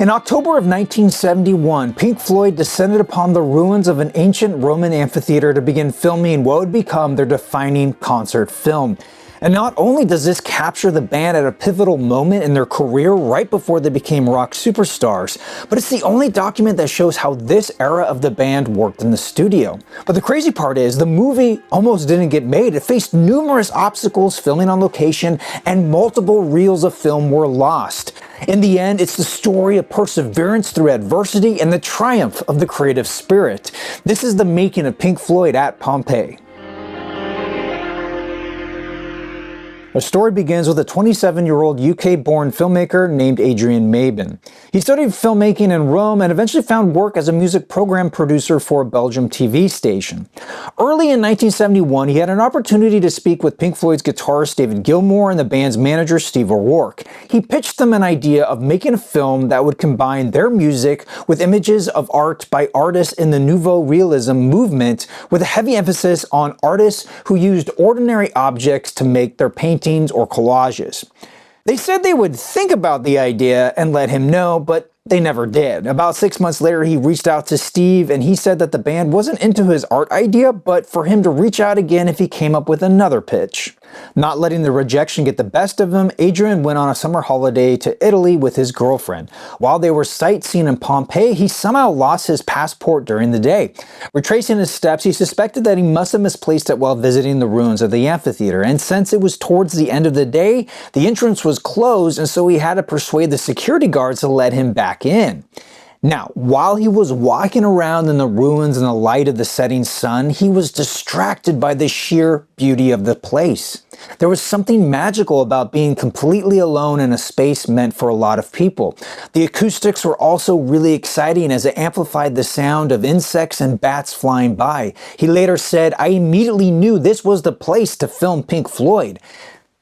In October of 1971, Pink Floyd descended upon the ruins of an ancient Roman amphitheater to begin filming what would become their defining concert film. And not only does this capture the band at a pivotal moment in their career right before they became rock superstars, but it's the only document that shows how this era of the band worked in the studio. But the crazy part is, the movie almost didn't get made. It faced numerous obstacles filming on location, and multiple reels of film were lost. In the end, it's the story of perseverance through adversity and the triumph of the creative spirit. This is the making of Pink Floyd at Pompeii. The story begins with a 27-year-old UK-born filmmaker named Adrian Maben. He studied filmmaking in Rome and eventually found work as a music program producer for a Belgian TV station. Early in 1971, he had an opportunity to speak with Pink Floyd's guitarist David Gilmour and the band's manager Steve O'Rourke. He pitched them an idea of making a film that would combine their music with images of art by artists in the Nouveau Realism movement, with a heavy emphasis on artists who used ordinary objects to make their paintings or collages. They said they would think about the idea and let him know, but they never did. About 6 months later, he reached out to Steve and he said that the band wasn't into his art idea, but for him to reach out again if he came up with another pitch. Not letting the rejection get the best of him, Adrian went on a summer holiday to Italy with his girlfriend. While they were sightseeing in Pompeii, he somehow lost his passport during the day. Retracing his steps, he suspected that he must have misplaced it while visiting the ruins of the amphitheater, and since it was towards the end of the day, the entrance was closed, and so he had to persuade the security guards to let him back in. Now, while he was walking around in the ruins in the light of the setting sun, he was distracted by the sheer beauty of the place. There was something magical about being completely alone in a space meant for a lot of people. The acoustics were also really exciting as it amplified the sound of insects and bats flying by. He later said, "I immediately knew this was the place to film Pink Floyd."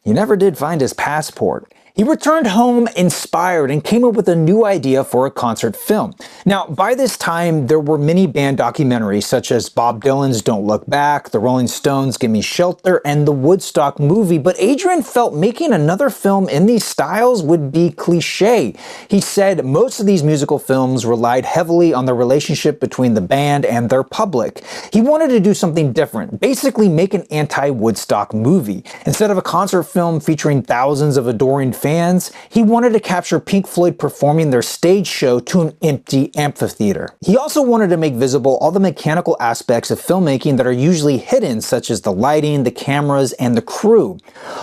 He never did find his passport. He returned home inspired and came up with a new idea for a concert film. Now, by this time, there were many band documentaries such as Bob Dylan's Don't Look Back, the Rolling Stones' Gimme Shelter, and the Woodstock movie, but Adrian felt making another film in these styles would be cliche. He said most of these musical films relied heavily on the relationship between the band and their public. He wanted to do something different, basically make an anti-Woodstock movie. Instead of a concert film featuring thousands of adoring fans, he wanted to capture Pink Floyd performing their stage show to an empty amphitheater. He also wanted to make visible all the mechanical aspects of filmmaking that are usually hidden, such as the lighting, the cameras, and the crew.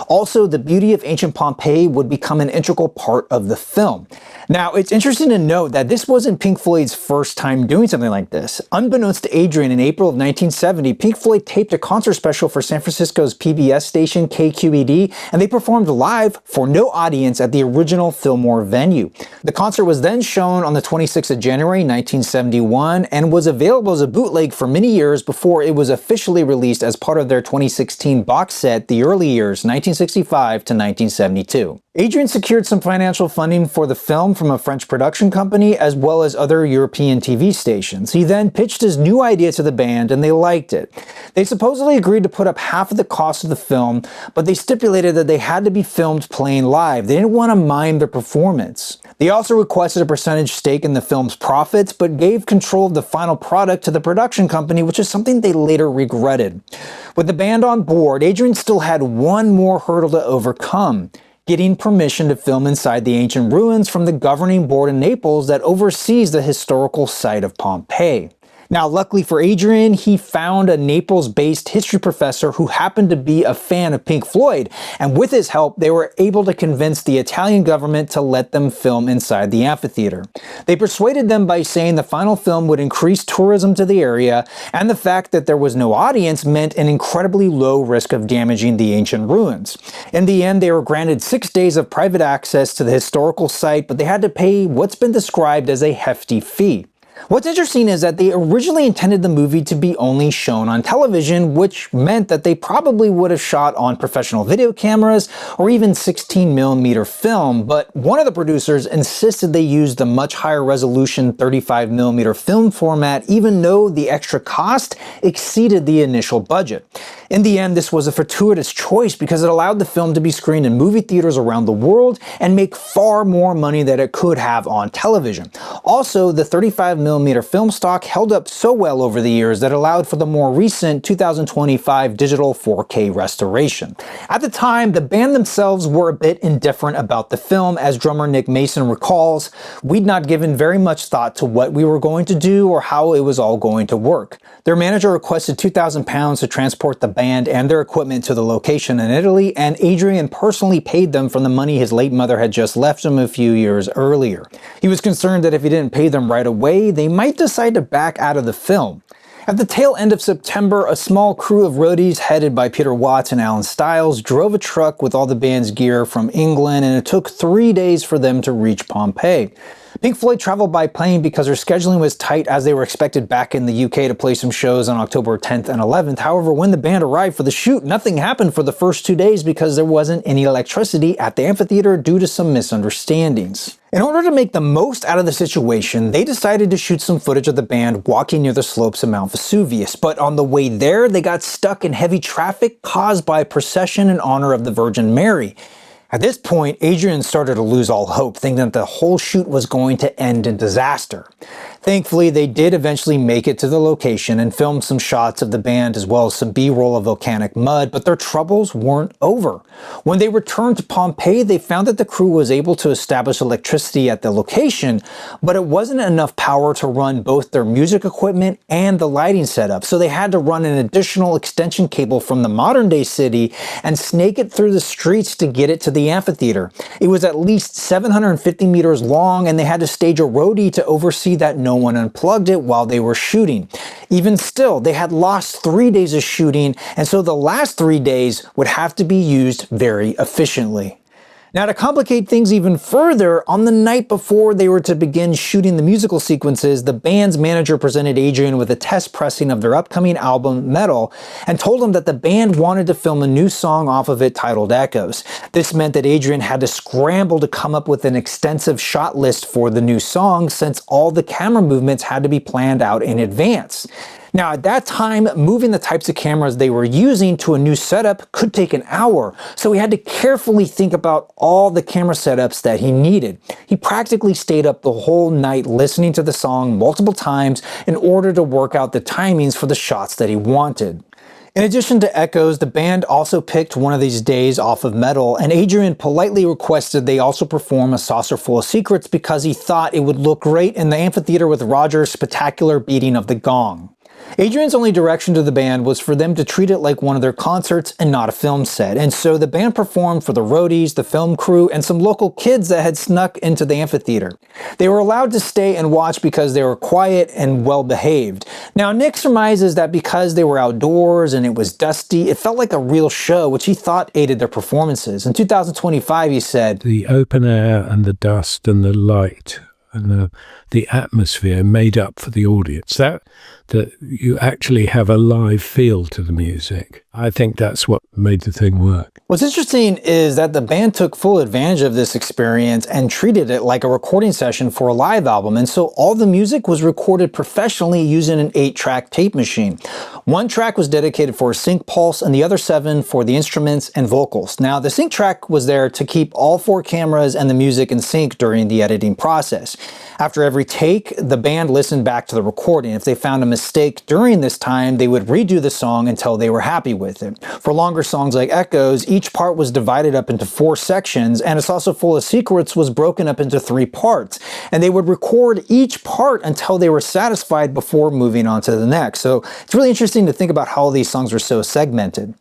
Also, the beauty of ancient Pompeii would become an integral part of the film. Now, it's interesting to note that this wasn't Pink Floyd's first time doing something like this. Unbeknownst to Adrian, in April of 1970, Pink Floyd taped a concert special for San Francisco's PBS station KQED, and they performed live for no audience at the original Fillmore venue. The concert was then shown on the 26th of January 1971 and was available as a bootleg for many years before it was officially released as part of their 2016 box set, The Early Years, 1965 to 1972. Adrian secured some financial funding for the film from a French production company as well as other European TV stations. He then pitched his new idea to the band and they liked it. They supposedly agreed to put up half of the cost of the film, but they stipulated that they had to be filmed playing live. They didn't want to mime their performance. They also requested a percentage stake in the film's profits, but gave control of the final product to the production company, which is something they later regretted. With the band on board, Adrian still had one more hurdle to overcome: getting permission to film inside the ancient ruins from the governing board in Naples that oversees the historical site of Pompeii. Now, luckily for Adrian, he found a Naples-based history professor who happened to be a fan of Pink Floyd, and with his help, they were able to convince the Italian government to let them film inside the amphitheater. They persuaded them by saying the final film would increase tourism to the area, and the fact that there was no audience meant an incredibly low risk of damaging the ancient ruins. In the end, they were granted 6 days of private access to the historical site, but they had to pay what's been described as a hefty fee. What's interesting is that they originally intended the movie to be only shown on television, which meant that they probably would have shot on professional video cameras or even 16mm film, but one of the producers insisted they use the much higher resolution 35mm film format, even though the extra cost exceeded the initial budget. In the end, this was a fortuitous choice because it allowed the film to be screened in movie theaters around the world and make far more money than it could have on television. Also, the 35mm film stock held up so well over the years that allowed for the more recent 2025 digital 4K restoration. At the time, the band themselves were a bit indifferent about the film. As drummer Nick Mason recalls, "We'd not given very much thought to what we were going to do or how it was all going to work." Their manager requested £2,000 to transport the band and their equipment to the location in Italy, and Adrian personally paid them from the money his late mother had just left him a few years earlier. He was concerned that if he didn't pay them right away, they might decide to back out of the film. At the tail end of September, a small crew of roadies headed by Peter Watts and Alan Stiles drove a truck with all the band's gear from England, and it took 3 days for them to reach Pompeii. Pink Floyd traveled by plane because their scheduling was tight, as they were expected back in the UK to play some shows on October 10th and 11th. However, when the band arrived for the shoot, nothing happened for the first 2 days because there wasn't any electricity at the amphitheater due to some misunderstandings. In order to make the most out of the situation, they decided to shoot some footage of the band walking near the slopes of Mount Vesuvius, but on the way there, they got stuck in heavy traffic caused by a procession in honor of the Virgin Mary. At this point, Adrian started to lose all hope, thinking that the whole shoot was going to end in disaster. Thankfully, they did eventually make it to the location and filmed some shots of the band as well as some B-roll of volcanic mud, but their troubles weren't over. When they returned to Pompeii, they found that the crew was able to establish electricity at the location, but it wasn't enough power to run both their music equipment and the lighting setup, so they had to run an additional extension cable from the modern-day city and snake it through the streets to get it to the amphitheater. It was at least 750 meters long, and they had to stage a roadie to oversee that no one unplugged it while they were shooting. Even still, they had lost 3 days of shooting, and so the last 3 days would have to be used very efficiently. Now, to complicate things even further, on the night before they were to begin shooting the musical sequences, the band's manager presented Adrian with a test pressing of their upcoming album, Metal, and told him that the band wanted to film a new song off of it titled Echoes. This meant that Adrian had to scramble to come up with an extensive shot list for the new song, since all the camera movements had to be planned out in advance. Now, at that time, moving the types of cameras they were using to a new setup could take an hour, so he had to carefully think about all the camera setups that he needed. He practically stayed up the whole night listening to the song multiple times in order to work out the timings for the shots that he wanted. In addition to Echoes, the band also picked one of these days off of Metal, and Adrian politely requested they also perform A Saucer Full of Secrets because he thought it would look great in the amphitheater with Roger's spectacular beating of the gong. Adrian's only direction to the band was for them to treat it like one of their concerts and not a film set, and so the band performed for the roadies, the film crew, and some local kids that had snuck into the amphitheater. They were allowed to stay and watch because they were quiet and well behaved. Now, Nick surmises that because they were outdoors and it was dusty, it felt like a real show, which he thought aided their performances. In 2025, he said, "The open air and the dust and the light and the atmosphere made up for the audience. That you actually have a live feel to the music. I think that's what made the thing work." What's interesting is that the band took full advantage of this experience and treated it like a recording session for a live album, and so all the music was recorded professionally using an 8-track tape machine. One track was dedicated for a sync pulse and the other 7 for the instruments and vocals. Now, the sync track was there to keep all 4 cameras and the music in sync during the editing process. After every take, the band listened back to the recording. If they found a mistake during this time, they would redo the song until they were happy with it. For longer songs like Echoes, each part was divided up into 4 sections, and A Saucer Full of Secrets was broken up into 3 parts. And they would record each part until they were satisfied before moving on to the next. So it's really interesting to think about how these songs were so segmented.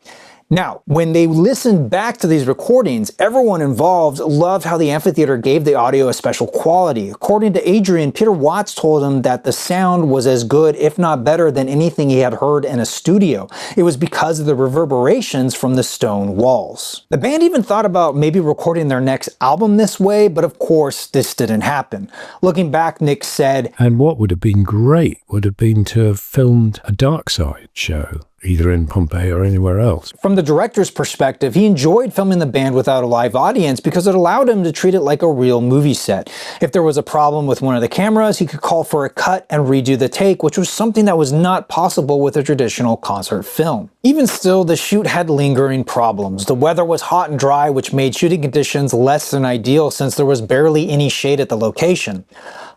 Now, when they listened back to these recordings, everyone involved loved how the amphitheater gave the audio a special quality. According to Adrian, Peter Watts told him that the sound was as good, if not better, than anything he had heard in a studio. It was because of the reverberations from the stone walls. The band even thought about maybe recording their next album this way, but of course, this didn't happen. Looking back, Nick said, "And what would have been great would have been to have filmed a Dark Side show, either in Pompeii or anywhere else." From the director's perspective, he enjoyed filming the band without a live audience because it allowed him to treat it like a real movie set. If there was a problem with one of the cameras, he could call for a cut and redo the take, which was something that was not possible with a traditional concert film. Even still, the shoot had lingering problems. The weather was hot and dry, which made shooting conditions less than ideal since there was barely any shade at the location.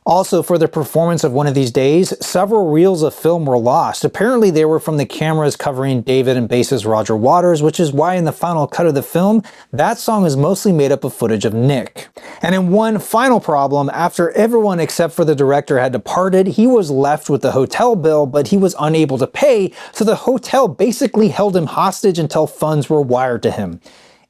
Also, for the performance of One of These Days, several reels of film were lost. Apparently, they were from the cameras covering David and bassist Roger Waters, which is why in the final cut of the film, that song is mostly made up of footage of Nick. And in one final problem, after everyone except for the director had departed, he was left with the hotel bill, but he was unable to pay, so the hotel basically held him hostage until funds were wired to him.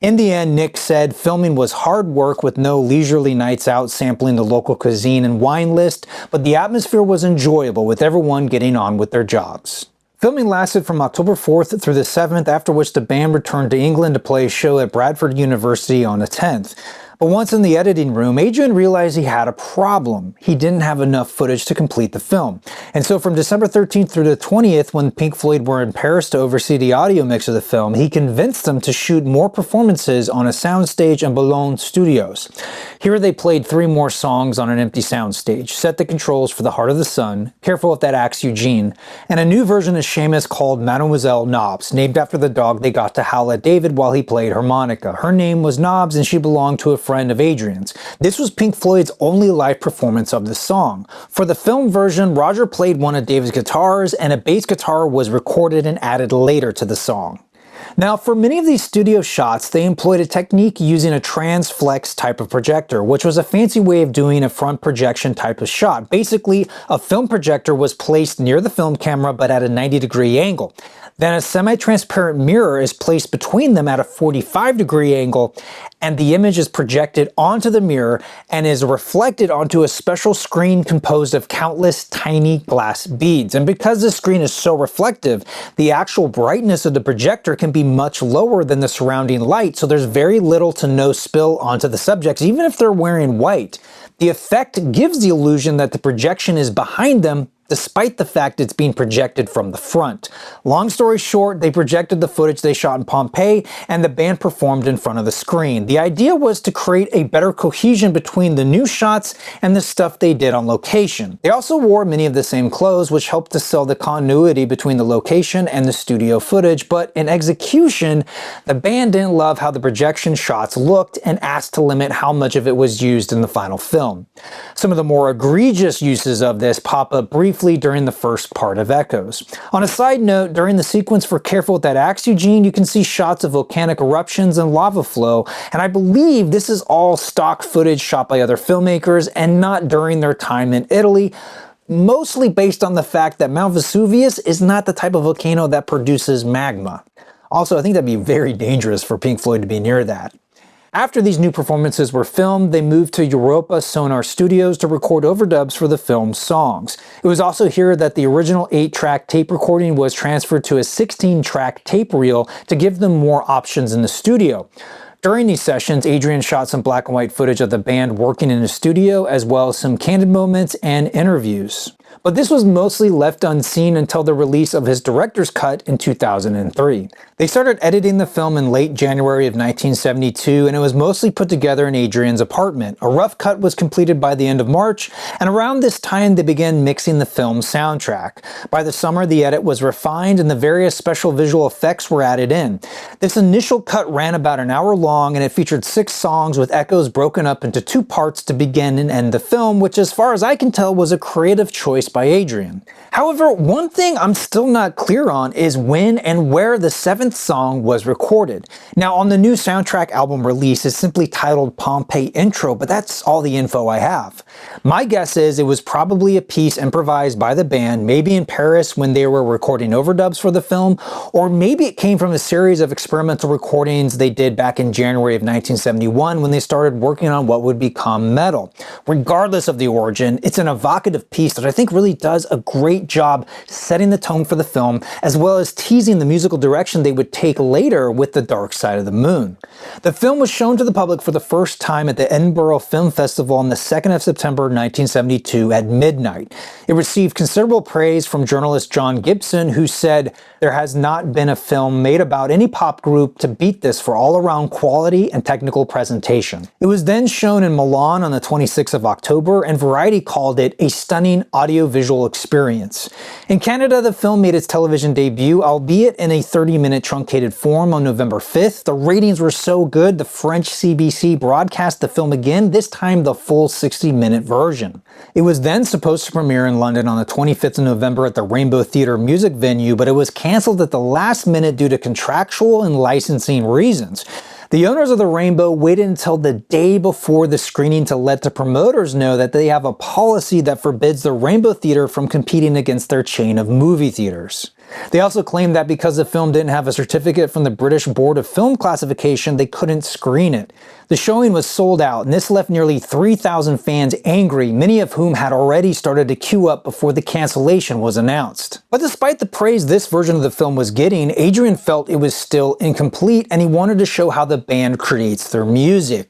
In the end, Nick said filming was hard work with no leisurely nights out sampling the local cuisine and wine list, but the atmosphere was enjoyable with everyone getting on with their jobs. Filming lasted from October 4th through the 7th, after which the band returned to England to play a show at Bradford University on the 10th. But once in the editing room, Adrian realized he had a problem. He didn't have enough footage to complete the film. And so from December 13th through the 20th, when Pink Floyd were in Paris to oversee the audio mix of the film, he convinced them to shoot more performances on a soundstage in Boulogne Studios. Here they played 3 more songs on an empty soundstage, Set the Controls for the Heart of the Sun, Careful If That Axe Eugene, and a new version of Seamus called Mademoiselle Nobbs, named after the dog they got to howl at David while he played harmonica. Her name was Nobbs and she belonged to a friend of Adrian's. This was Pink Floyd's only live performance of the song. For the film version, Roger played one of David's guitars and a bass guitar was recorded and added later to the song. Now, for many of these studio shots, they employed a technique using a transflex type of projector, which was a fancy way of doing a front projection type of shot. Basically, a film projector was placed near the film camera but at a 90-degree angle. Then a semi-transparent mirror is placed between them at a 45-degree angle, and the image is projected onto the mirror and is reflected onto a special screen composed of countless tiny glass beads. And because the screen is so reflective, the actual brightness of the projector can be much lower than the surrounding light, so there's very little to no spill onto the subjects, even if they're wearing white. The effect gives the illusion that the projection is behind them, despite the fact it's being projected from the front. Long story short, they projected the footage they shot in Pompeii, and the band performed in front of the screen. The idea was to create a better cohesion between the new shots and the stuff they did on location. They also wore many of the same clothes, which helped to sell the continuity between the location and the studio footage, but in execution, the band didn't love how the projection shots looked and asked to limit how much of it was used in the final film. Some of the more egregious uses of this pop up briefly during the first part of Echoes. On a side note, during the sequence for Careful With That Axe Eugene, you can see shots of volcanic eruptions and lava flow, and I believe this is all stock footage shot by other filmmakers and not during their time in Italy, mostly based on the fact that Mount Vesuvius is not the type of volcano that produces magma. Also, I think that'd be very dangerous for Pink Floyd to be near that. After these new performances were filmed, they moved to Europa Sonar Studios to record overdubs for the film's songs. It was also here that the original 8-track tape recording was transferred to a 16-track tape reel to give them more options in the studio. During these sessions, Adrian shot some black and white footage of the band working in the studio, as well as some candid moments and interviews. But this was mostly left unseen until the release of his director's cut in 2003. They started editing the film in late January of 1972, and it was mostly put together in Adrian's apartment. A rough cut was completed by the end of March, and around this time they began mixing the film's soundtrack. By the summer, the edit was refined and the various special visual effects were added in. This initial cut ran about an hour long, and it featured 6 songs with echoes broken up into 2 parts to begin and end the film, which as far as I can tell was a creative choice produced by Adrian. However, one thing I'm still not clear on is when and where the 7th song was recorded. Now, on the new soundtrack album release, it's simply titled Pompeii Intro, but that's all the info I have. My guess is it was probably a piece improvised by the band, maybe in Paris when they were recording overdubs for the film, or maybe it came from a series of experimental recordings they did back in January of 1971 when they started working on what would become metal. Regardless of the origin, it's an evocative piece that I think really does a great job setting the tone for the film, as well as teasing the musical direction they would take later with The Dark Side of the Moon. The film was shown to the public for the first time at the Edinburgh Film Festival on the 2nd of September 1972 at midnight. It received considerable praise from journalist John Gibson, who said, "There has not been a film made about any pop group to beat this for all-around quality and technical presentation." It was then shown in Milan on the 26th of October, and Variety called it a stunning audiovisual experience. In Canada, the film made its television debut, albeit in a 30-minute truncated form, on November 5th. The ratings were so good, the French CBC broadcast the film again, this time the full 60-minute version. It was then supposed to premiere in London on the 25th of November at the Rainbow Theatre music venue, but it was cancelled at the last minute due to contractual and licensing reasons. The owners of the Rainbow waited until the day before the screening to let the promoters know that they have a policy that forbids the Rainbow Theatre from competing against their chain of movie theaters. They also claimed that because the film didn't have a certificate from the British Board of Film Classification, they couldn't screen it. The showing was sold out, and this left nearly 3,000 fans angry, many of whom had already started to queue up before the cancellation was announced. But despite the praise this version of the film was getting, Adrian felt it was still incomplete, and he wanted to show how the band creates their music.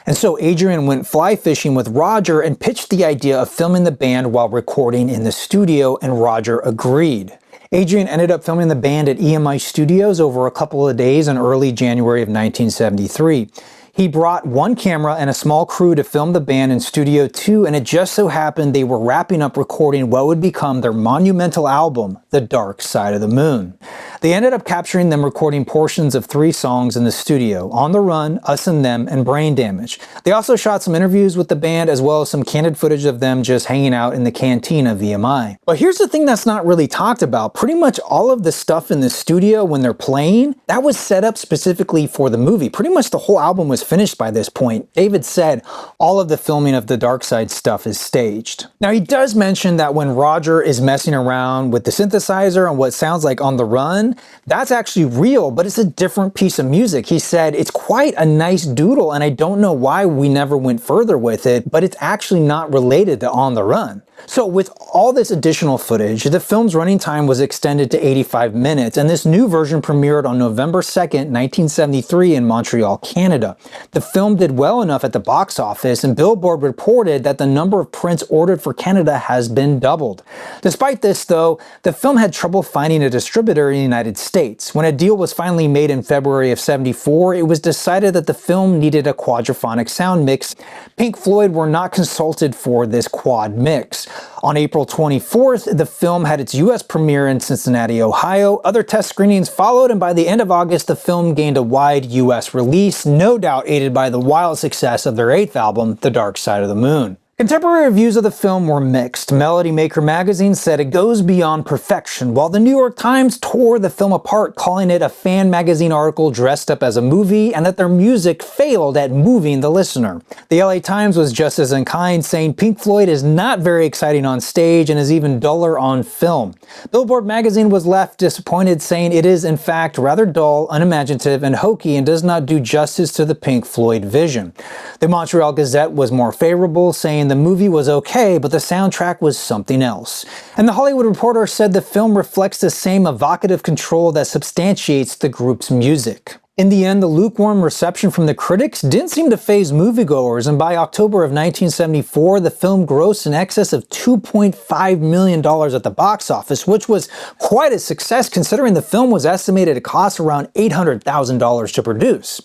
And so Adrian went fly fishing with Roger and pitched the idea of filming the band while recording in the studio, and Roger agreed. Adrian ended up filming the band at EMI Studios over a couple of days in early January of 1973. He brought one camera and a small crew to film the band in Studio 2, and it just so happened they were wrapping up recording what would become their monumental album, The Dark Side of the Moon. They ended up capturing them recording portions of 3 songs in the studio: On the Run, Us and Them, and Brain Damage. They also shot some interviews with the band, as well as some candid footage of them just hanging out in the canteen of EMI. But here's the thing that's not really talked about. Pretty much all of the stuff in the studio when they're playing, that was set up specifically for the movie. Pretty much the whole album was finished by this point. David said all of the filming of the Dark Side stuff is staged. Now, he does mention that when Roger is messing around with the synthesizer and what sounds like On the Run, that's actually real, but it's a different piece of music. He said, "It's quite a nice doodle, and I don't know why we never went further with it, but it's actually not related to On the Run." So with all this additional footage, the film's running time was extended to 85 minutes, and this new version premiered on November 2nd, 1973 in Montreal, Canada. The film did well enough at the box office, and Billboard reported that the number of prints ordered for Canada has been doubled. Despite this, though, the film had trouble finding a distributor in the United States. When a deal was finally made in February of 74, it was decided that the film needed a quadraphonic sound mix. Pink Floyd were not consulted for this quad mix. On April 24th, the film had its US premiere in Cincinnati, Ohio. Other test screenings followed, and by the end of August, the film gained a wide US release, no doubt aided by the wild success of their 8th album, The Dark Side of the Moon. Contemporary reviews of the film were mixed. Melody Maker magazine said it goes beyond perfection, while the New York Times tore the film apart, calling it a fan magazine article dressed up as a movie, and that their music failed at moving the listener. The LA Times was just as unkind, saying Pink Floyd is not very exciting on stage and is even duller on film. Billboard magazine was left disappointed, saying it is in fact rather dull, unimaginative, and hokey, and does not do justice to the Pink Floyd vision. The Montreal Gazette was more favorable, saying the movie was okay, but the soundtrack was something else. And the Hollywood Reporter said the film reflects the same evocative control that substantiates the group's music. In the end, the lukewarm reception from the critics didn't seem to faze moviegoers, and by October of 1974, the film grossed in excess of $2.5 million at the box office, which was quite a success considering the film was estimated to cost around $800,000 to produce.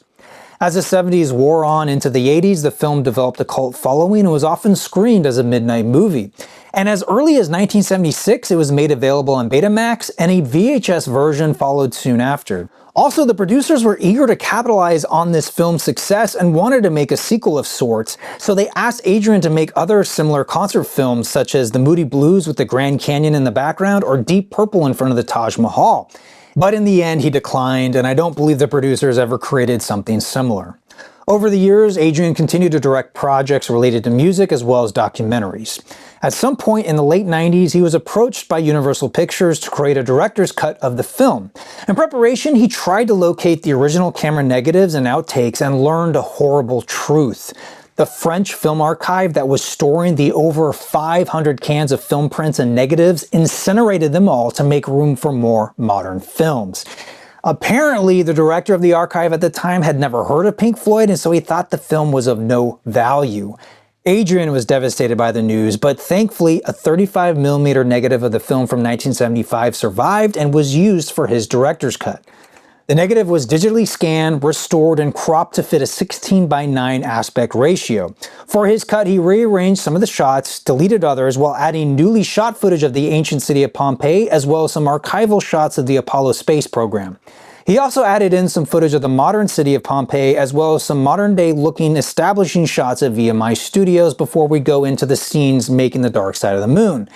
As the 70s wore on into the 80s, the film developed a cult following and was often screened as a midnight movie. And as early as 1976, it was made available on Betamax, and a VHS version followed soon after. Also, the producers were eager to capitalize on this film's success and wanted to make a sequel of sorts, so they asked Adrian to make other similar concert films such as The Moody Blues with the Grand Canyon in the background or Deep Purple in front of the Taj Mahal. But in the end, he declined, and I don't believe the producers ever created something similar. Over the years, Adrian continued to direct projects related to music as well as documentaries. At some point in the late 90s, he was approached by Universal Pictures to create a director's cut of the film. In preparation, he tried to locate the original camera negatives and outtakes and learned a horrible truth. The French film archive that was storing the over 500 cans of film prints and negatives incinerated them all to make room for more modern films. Apparently, the director of the archive at the time had never heard of Pink Floyd, and so he thought the film was of no value. Adrian was devastated by the news, but thankfully a 35mm negative of the film from 1975 survived and was used for his director's cut. The negative was digitally scanned, restored, and cropped to fit a 16:9 aspect ratio. For his cut, he rearranged some of the shots, deleted others, while adding newly shot footage of the ancient city of Pompeii, as well as some archival shots of the Apollo space program. He also added in some footage of the modern city of Pompeii, as well as some modern-day looking establishing shots of VMI Studios before we go into the scenes making the dark side of the moon.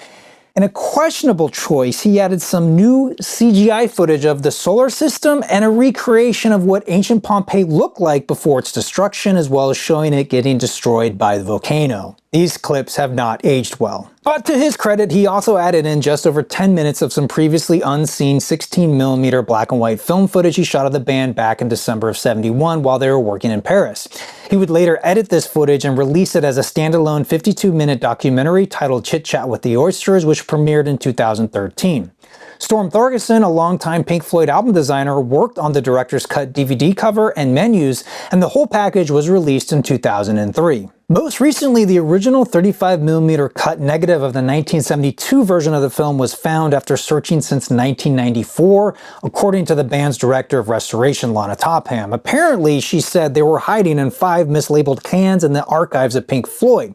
In a questionable choice, he added some new CGI footage of the solar system and a recreation of what ancient Pompeii looked like before its destruction, as well as showing it getting destroyed by the volcano. These clips have not aged well. But to his credit, he also added in just over 10 minutes of some previously unseen 16mm black and white film footage he shot of the band back in December of '71 while they were working in Paris. He would later edit this footage and release it as a standalone 52-minute documentary titled Chit Chat with the Oysters, which premiered in 2013. Storm Thorgerson, a longtime Pink Floyd album designer, worked on the director's cut DVD cover and menus, and the whole package was released in 2003. Most recently, the original 35mm cut negative of the 1972 version of the film was found after searching since 1994, according to the band's director of restoration, Lana Topham. Apparently, she said they were hiding in 5 mislabeled cans in the archives of Pink Floyd.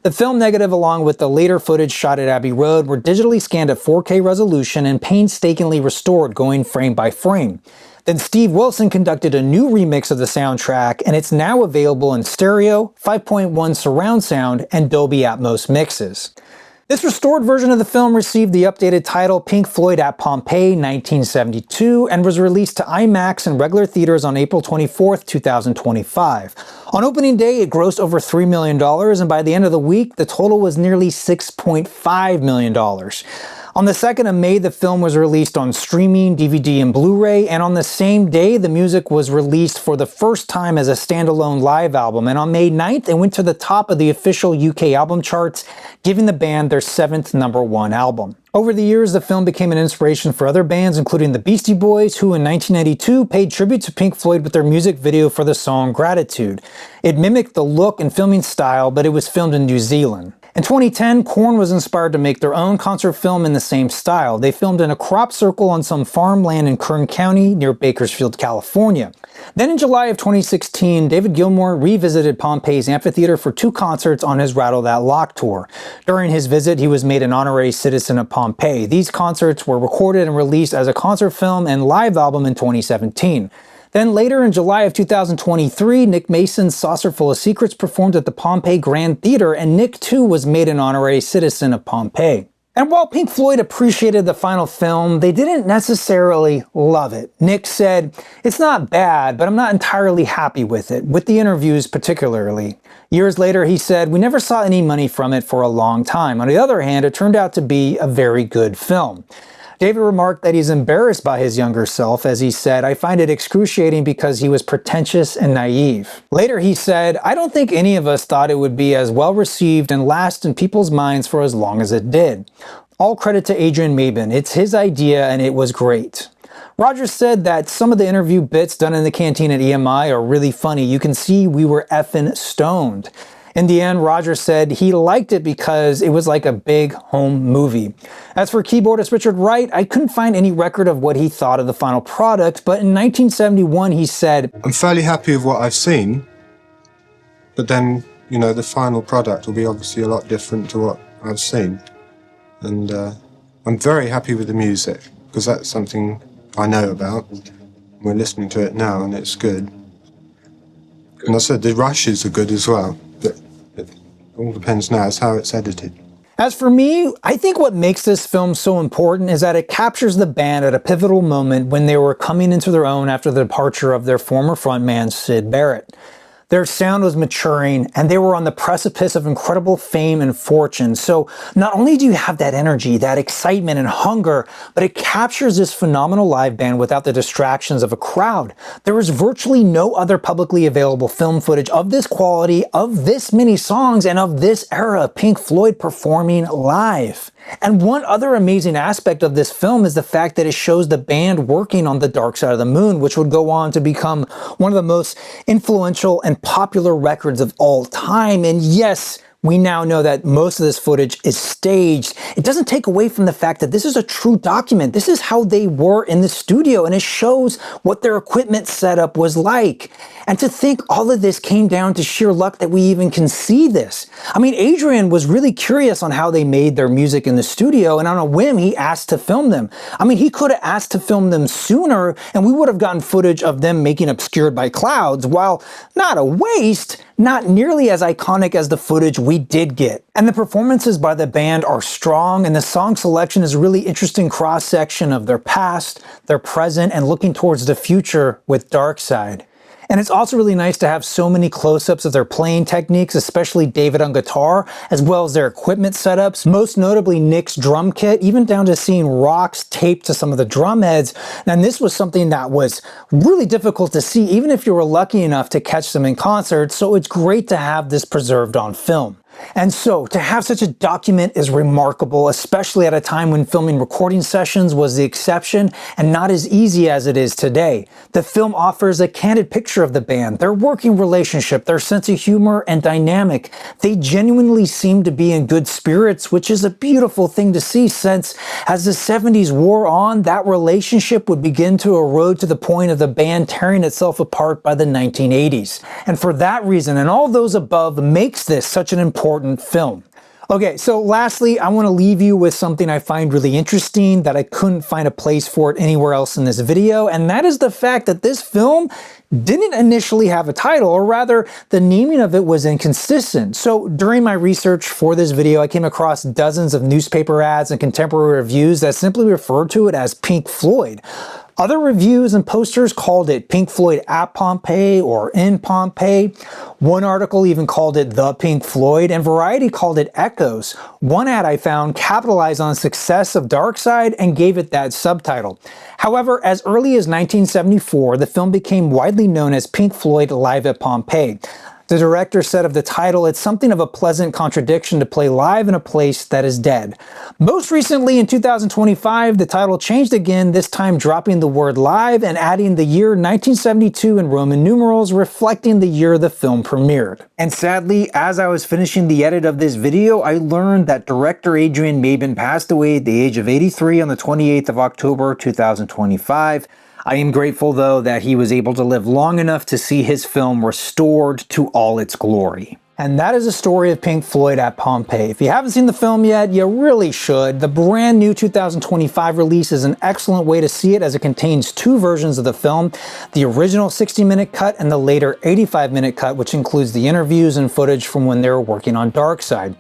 The film negative, along with the later footage shot at Abbey Road, were digitally scanned at 4K resolution and painstakingly restored, going frame by frame. Then Steve Wilson conducted a new remix of the soundtrack, and it's now available in stereo, 5.1 surround sound, and Dolby Atmos mixes. This restored version of the film received the updated title Pink Floyd at Pompeii 1972 and was released to IMAX and regular theaters on April 24, 2025. On opening day, it grossed over $3 million, and by the end of the week, the total was nearly $6.5 million. On the 2nd of May, the film was released on streaming, DVD, and Blu-ray, and on the same day, the music was released for the first time as a standalone live album, and on May 9th, it went to the top of the official UK album charts, giving the band their 7th #1 album. Over the years, the film became an inspiration for other bands, including the Beastie Boys, who in 1992 paid tribute to Pink Floyd with their music video for the song Gratitude. It mimicked the look and filming style, but it was filmed in New Zealand. In 2010, Korn was inspired to make their own concert film in the same style. They filmed in a crop circle on some farmland in Kern County near Bakersfield, California. Then in July of 2016, David Gilmour revisited Pompeii's amphitheater for 2 concerts on his Rattle That Lock tour. During his visit, he was made an honorary citizen of Pompeii. These concerts were recorded and released as a concert film and live album in 2017. Then later in July of 2023, Nick Mason's Saucer Full of Secrets performed at the Pompeii Grand Theater, and Nick too was made an honorary citizen of Pompeii. And while Pink Floyd appreciated the final film, they didn't necessarily love it. Nick said, "It's not bad, but I'm not entirely happy with it," with the interviews particularly. Years later, he said, "We never saw any money from it for a long time. On the other hand, it turned out to be a very good film." David remarked that he's embarrassed by his younger self, as he said, "I find it excruciating because he was pretentious and naive." Later he said, "I don't think any of us thought it would be as well received and last in people's minds for as long as it did. All credit to Adrian Mabin. It's his idea and it was great." Rogers said that some of the interview bits done in the canteen at EMI are really funny. "You can see we were effing stoned." In the end, Rogers said he liked it because it was like a big home movie. As for keyboardist Richard Wright, I couldn't find any record of what he thought of the final product, but in 1971 he said, "I'm fairly happy with what I've seen, but then, the final product will be obviously a lot different to what I've seen. and I'm very happy with the music, because that's something I know about. We're listening to it now, and it's good. And I said the rushes are good as well, but it all depends now as how it's edited. As for me, I think what makes this film so important is that it captures the band at a pivotal moment when they were coming into their own after the departure of their former frontman, Syd Barrett. Their sound was maturing, and they were on the precipice of incredible fame and fortune. So not only do you have that energy, that excitement and hunger, but it captures this phenomenal live band without the distractions of a crowd. There is virtually no other publicly available film footage of this quality, of this many songs, and of this era of Pink Floyd performing live. And one other amazing aspect of this film is the fact that it shows the band working on The Dark Side of the Moon, which would go on to become one of the most influential and popular records of all time. And yes, we now know that most of this footage is staged. It doesn't take away from the fact that this is a true document. This is how they were in the studio, and it shows what their equipment setup was like. And to think all of this came down to sheer luck that we even can see this. I mean, Adrian was really curious on how they made their music in the studio, and on a whim, he asked to film them. I mean, he could have asked to film them sooner, and we would have gotten footage of them making Obscured by Clouds. While not a waste, not nearly as iconic as the footage we did get. And the performances by the band are strong, and the song selection is a really interesting cross-section of their past, their present, and looking towards the future with Dark Side. And it's also really nice to have so many close-ups of their playing techniques, especially David on guitar, as well as their equipment setups, most notably Nick's drum kit, even down to seeing rocks taped to some of the drum heads. And this was something that was really difficult to see, even if you were lucky enough to catch them in concert, so it's great to have this preserved on film. And so, to have such a document is remarkable, especially at a time when filming recording sessions was the exception and not as easy as it is today. The film offers a candid picture of the band, their working relationship, their sense of humor and dynamic. They genuinely seem to be in good spirits, which is a beautiful thing to see, since as the 70s wore on, that relationship would begin to erode to the point of the band tearing itself apart by the 1980s. And for that reason, and all those above, makes this such an important film. Okay, so lastly, I want to leave you with something I find really interesting that I couldn't find a place for it anywhere else in this video, and that is the fact that this film didn't initially have a title, or rather, the naming of it was inconsistent. So during my research for this video, I came across dozens of newspaper ads and contemporary reviews that simply referred to it as Pink Floyd. Other reviews and posters called it Pink Floyd at Pompeii or in Pompeii. One article even called it The Pink Floyd, and Variety called it Echoes. One ad I found capitalized on the success of Dark Side and gave it that subtitle. However, as early as 1974, the film became widely known as Pink Floyd Live at Pompeii. The director said of the title, it's something of a pleasant contradiction to play live in a place that is dead. Most recently, in 2025, the title changed again, this time dropping the word live and adding the year 1972 in Roman numerals, reflecting the year the film premiered. And sadly, as I was finishing the edit of this video, I learned that director Adrian Maben passed away at the age of 83 on the 28th of October, 2025. I am grateful, though, that he was able to live long enough to see his film restored to all its glory. And that is the story of Pink Floyd at Pompeii. If you haven't seen the film yet, you really should. The brand new 2025 release is an excellent way to see it, as it contains two versions of the film, the original 60-minute cut and the later 85-minute cut, which includes the interviews and footage from when they were working on Dark Side.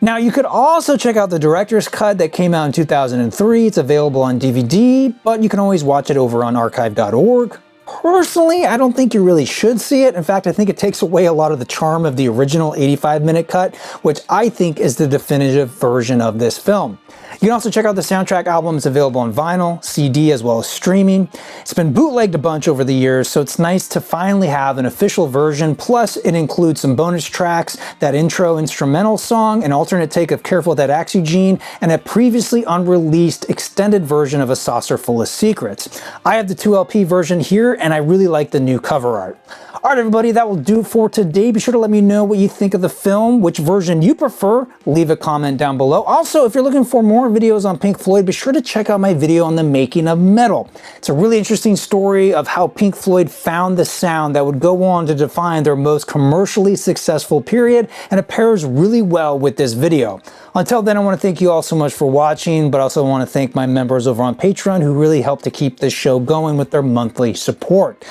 Now, you could also check out the director's cut that came out in 2003. It's available on DVD, but you can always watch it over on archive.org. Personally, I don't think you really should see it. In fact, I think it takes away a lot of the charm of the original 85-minute cut, which I think is the definitive version of this film. You can also check out the soundtrack albums available on vinyl, CD, as well as streaming. It's been bootlegged a bunch over the years, so it's nice to finally have an official version. Plus, it includes some bonus tracks, that intro instrumental song, an alternate take of Careful That Axe Eugene, and a previously unreleased extended version of A Saucer Full of Secrets. I have the 2LP version here, and I really like the new cover art. All right, everybody, that will do it for today. Be sure to let me know what you think of the film, which version you prefer. Leave a comment down below. Also, if you're looking for more videos on Pink Floyd, be sure to check out my video on the making of metal. It's a really interesting story of how Pink Floyd found the sound that would go on to define their most commercially successful period, and it pairs really well with this video. Until then, I want to thank you all so much for watching, but also want to thank my members over on Patreon who really help to keep this show going with their monthly support.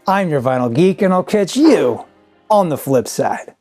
I'm your Vinyl Geek, and I'll catch you on the flip side.